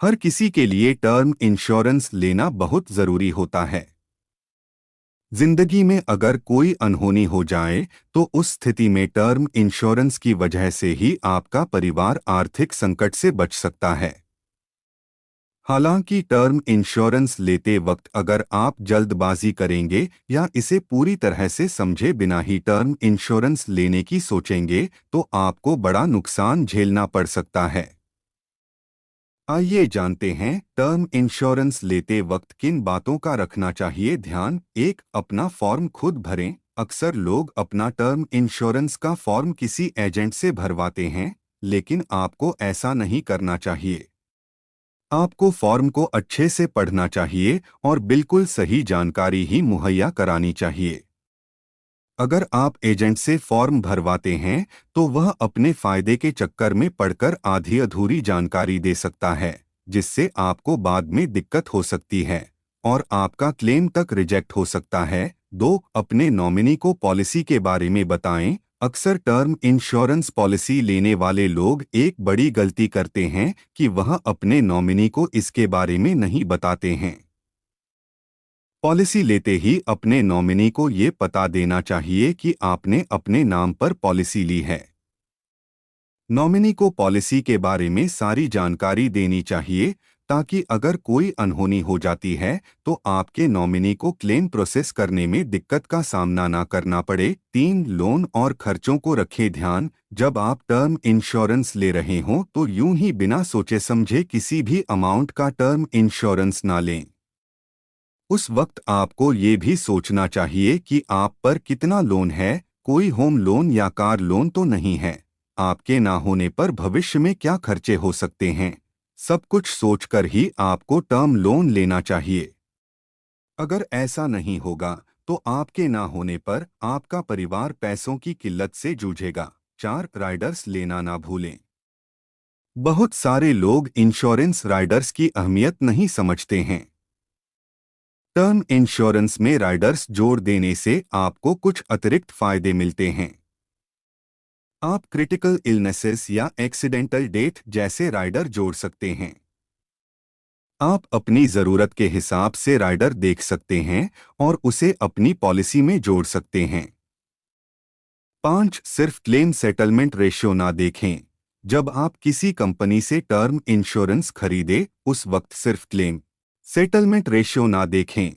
हर किसी के लिए टर्म इंश्योरेंस लेना बहुत जरूरी होता है। जिंदगी में अगर कोई अनहोनी हो जाए तो उस स्थिति में टर्म इंश्योरेंस की वजह से ही आपका परिवार आर्थिक संकट से बच सकता है। हालांकि टर्म इंश्योरेंस लेते वक्त अगर आप जल्दबाजी करेंगे या इसे पूरी तरह से समझे बिना ही टर्म इंश्योरेंस लेने की सोचेंगे तो आपको बड़ा नुकसान झेलना पड़ सकता है। आइए जानते हैं टर्म इंश्योरेंस लेते वक्त किन बातों का रखना चाहिए ध्यान। एक, अपना फॉर्म खुद भरें। अक्सर लोग अपना टर्म इंश्योरेंस का फॉर्म किसी एजेंट से भरवाते हैं, लेकिन आपको ऐसा नहीं करना चाहिए। आपको फॉर्म को अच्छे से पढ़ना चाहिए और बिल्कुल सही जानकारी ही मुहैया करानी चाहिए। अगर आप एजेंट से फॉर्म भरवाते हैं तो वह अपने फायदे के चक्कर में पढ़कर आधी अधूरी जानकारी दे सकता है, जिससे आपको बाद में दिक्कत हो सकती है और आपका क्लेम तक रिजेक्ट हो सकता है। दो, अपने नॉमिनी को पॉलिसी के बारे में बताएं। अक्सर टर्म इंश्योरेंस पॉलिसी लेने वाले लोग एक बड़ी गलती करते हैं कि वह अपने नॉमिनी को इसके बारे में नहीं बताते हैं। पॉलिसी लेते ही अपने नॉमिनी को ये पता देना चाहिए कि आपने अपने नाम पर पॉलिसी ली है। नॉमिनी को पॉलिसी के बारे में सारी जानकारी देनी चाहिए ताकि अगर कोई अनहोनी हो जाती है तो आपके नॉमिनी को क्लेम प्रोसेस करने में दिक्कत का सामना ना करना पड़े। तीन, लोन और खर्चों को रखें ध्यान। जब आप टर्म इंश्योरेंस ले रहे हों तो यूं ही बिना सोचे समझे किसी भी अमाउंट का टर्म इंश्योरेंस ना लें। उस वक्त आपको ये भी सोचना चाहिए कि आप पर कितना लोन है, कोई होम लोन या कार लोन तो नहीं है। आपके ना होने पर भविष्य में क्या खर्चे हो सकते हैं, सब कुछ सोचकर ही आपको टर्म लोन लेना चाहिए। अगर ऐसा नहीं होगा तो आपके ना होने पर आपका परिवार पैसों की किल्लत से जूझेगा। चार, राइडर्स लेना ना भूलें। बहुत सारे लोग इंश्योरेंस राइडर्स की अहमियत नहीं समझते हैं। टर्म इंश्योरेंस में राइडर्स जोड़ देने से आपको कुछ अतिरिक्त फायदे मिलते हैं। आप क्रिटिकल इलनेसेस या एक्सीडेंटल डेथ जैसे राइडर जोड़ सकते हैं। आप अपनी ज़रूरत के हिसाब से राइडर देख सकते हैं और उसे अपनी पॉलिसी में जोड़ सकते हैं। पाँच, सिर्फ क्लेम सेटलमेंट रेशियो ना देखें। जब आप किसी कंपनी से टर्म इंश्योरेंस खरीदें उस वक्त सिर्फ क्लेम सेटलमेंट रेशियो ना देखें।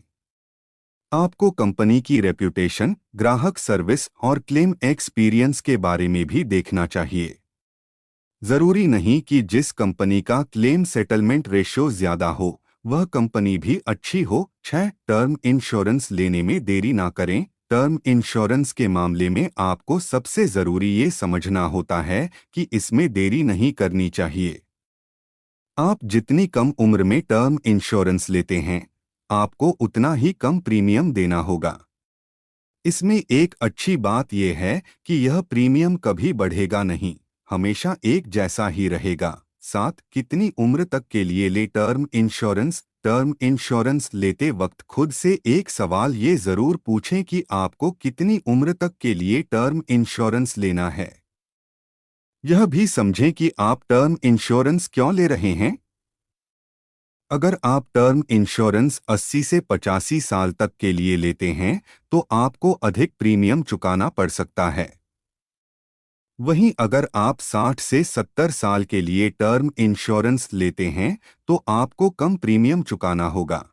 आपको कंपनी की रेप्यूटेशन, ग्राहक सर्विस और क्लेम एक्सपीरियंस के बारे में भी देखना चाहिए। जरूरी नहीं कि जिस कंपनी का क्लेम सेटलमेंट रेशियो ज्यादा हो वह कंपनी भी अच्छी हो। छह, टर्म इंश्योरेंस लेने में देरी ना करें। टर्म इंश्योरेंस के मामले में आपको सबसे जरूरी ये समझना होता है कि इसमें देरी नहीं करनी चाहिए। आप जितनी कम उम्र में टर्म इंश्योरेंस लेते हैं आपको उतना ही कम प्रीमियम देना होगा। इसमें एक अच्छी बात यह है कि यह प्रीमियम कभी बढ़ेगा नहीं, हमेशा एक जैसा ही रहेगा। साथ, कितनी उम्र तक के लिए ले टर्म इंश्योरेंस। टर्म इंश्योरेंस लेते वक्त खुद से एक सवाल ये जरूर पूछें कि आपको कितनी उम्र तक के लिए टर्म इंश्योरेंस लेना है। यह भी समझें कि आप टर्म इंश्योरेंस क्यों ले रहे हैं। अगर आप टर्म इंश्योरेंस 80 से 85 साल तक के लिए लेते हैं तो आपको अधिक प्रीमियम चुकाना पड़ सकता है। वहीं अगर आप 60 से 70 साल के लिए टर्म इंश्योरेंस लेते हैं तो आपको कम प्रीमियम चुकाना होगा।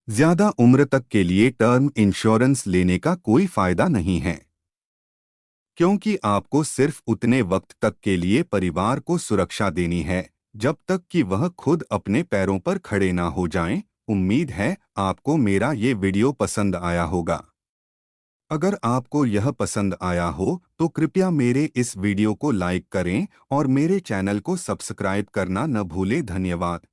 ज्यादा उम्र तक के लिए टर्म इंश्योरेंस लेने का कोई फायदा नहीं है, क्योंकि आपको सिर्फ उतने वक्त तक के लिए परिवार को सुरक्षा देनी है जब तक कि वह खुद अपने पैरों पर खड़े ना हो जाएं। उम्मीद है आपको मेरा ये वीडियो पसंद आया होगा। अगर आपको यह पसंद आया हो तो कृपया मेरे इस वीडियो को लाइक करें और मेरे चैनल को सब्सक्राइब करना न भूलें। धन्यवाद।